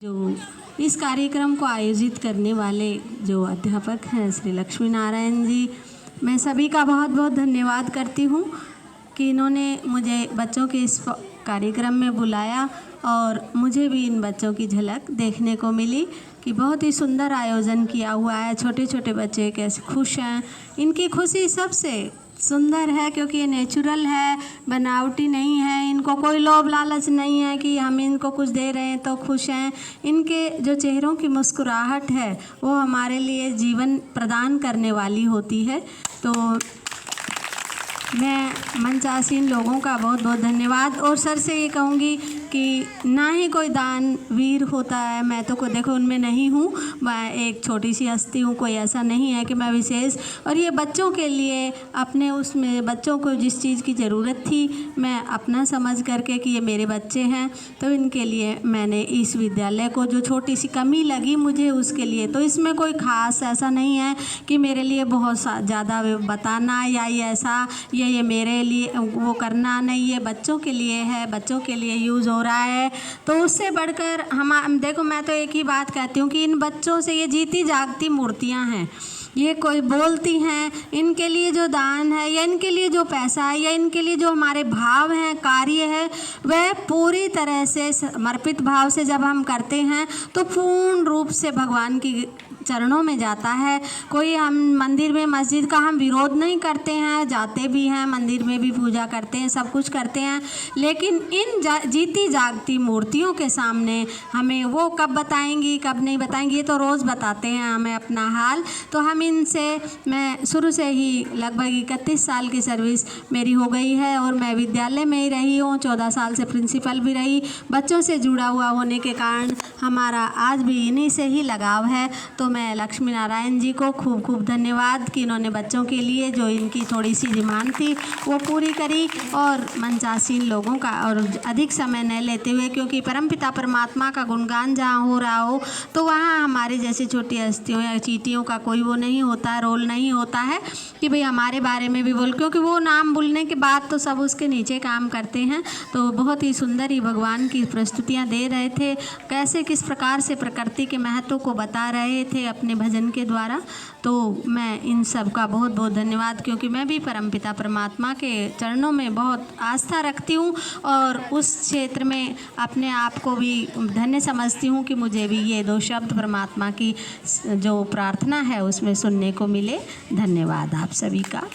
जो इस कार्यक्रम को आयोजित करने वाले जो अध्यापक हैं श्री लक्ष्मी नारायण जी, मैं सभी का बहुत बहुत धन्यवाद करती हूँ कि इन्होंने मुझे बच्चों के इस कार्यक्रम में बुलाया और मुझे भी इन बच्चों की झलक देखने को मिली कि बहुत ही सुंदर आयोजन किया हुआ है। छोटे छोटे बच्चे कैसे खुश हैं, इनकी खुशी सबसे सुंदर है क्योंकि ये नेचुरल है, बनावटी नहीं है। इनको कोई लोभ लालच नहीं है कि हम इनको कुछ दे रहे हैं तो खुश हैं। इनके जो चेहरों की मुस्कुराहट है वो हमारे लिए जीवन प्रदान करने वाली होती है। तो मैं मंचासीन लोगों का बहुत बहुत धन्यवाद और सर से ये कहूँगी कि ना ही कोई दान वीर होता है, मैं तो को देखो उनमें नहीं हूँ, मैं एक छोटी सी हस्ती हूँ, कोई ऐसा नहीं है कि मैं विशेष। और ये बच्चों के लिए अपने उसमें बच्चों को जिस चीज़ की ज़रूरत थी मैं अपना समझ करके कि ये मेरे बच्चे हैं तो इनके लिए मैंने इस विद्यालय को जो छोटी सी कमी लगी मुझे उसके लिए, तो इसमें कोई ख़ास ऐसा नहीं है कि मेरे लिए बहुत ज़्यादा बताना या ये ऐसा ये मेरे लिए वो करना नहीं, ये बच्चों के लिए है, बच्चों के लिए यूज़ हो रहा है। तो उससे बढ़कर हम देखो, मैं तो एक ही बात कहती हूँ कि इन बच्चों से ये जीती जागती मूर्तियाँ हैं। ये कोई बोलती हैं, इनके लिए जो दान है या इनके लिए जो पैसा है या इनके लिए जो हमारे भाव हैं, कार्य है, वह पूरी तरह से समर्पित भाव से जब हम करते हैं तो पूर्ण रूप से भगवान की चरणों में जाता है। कोई हम मंदिर में मस्जिद का हम विरोध नहीं करते हैं, जाते भी हैं, मंदिर में भी पूजा करते हैं, सब कुछ करते हैं, लेकिन इन जीती जागती मूर्तियों के सामने हमें वो कब बताएंगी कब नहीं बताएंगी, ये तो रोज़ बताते हैं हमें अपना हाल। तो हम इनसे, मैं शुरू से ही लगभग 31 साल की सर्विस मेरी हो गई है और मैं विद्यालय में ही रही हूँ, 14 साल से प्रिंसिपल भी रही। बच्चों से जुड़ा हुआ होने के कारण हमारा आज भी इन्हीं से ही लगाव है। तो मैं लक्ष्मी नारायण जी को खूब खूब धन्यवाद कि इन्होंने बच्चों के लिए जो इनकी थोड़ी सी डिमांड थी वो पूरी करी और मंचासीन लोगों का और अधिक समय न लेते हुए, क्योंकि परमपिता परमात्मा का गुणगान जहाँ हो रहा हो तो वहाँ हमारी जैसी छोटी हस्तियों या चींटियों का कोई वो नहीं होता है, रोल नहीं होता है कि भाई हमारे बारे में भी बोल, क्योंकि वो नाम बोलने के बाद तो सब उसके नीचे काम करते हैं। तो बहुत ही सुंदर ही भगवान की प्रस्तुतियाँ दे रहे थे, कैसे किस प्रकार से प्रकृति के महत्व को बता रहे थे अपने भजन के द्वारा। तो मैं इन सब का बहुत बहुत धन्यवाद, क्योंकि मैं भी परमपिता परमात्मा के चरणों में बहुत आस्था रखती हूँ और उस क्षेत्र में अपने आप को भी धन्य समझती हूँ कि मुझे भी ये 2 शब्द परमात्मा की जो प्रार्थना है उसमें सुनने को मिले। धन्यवाद आप सभी का।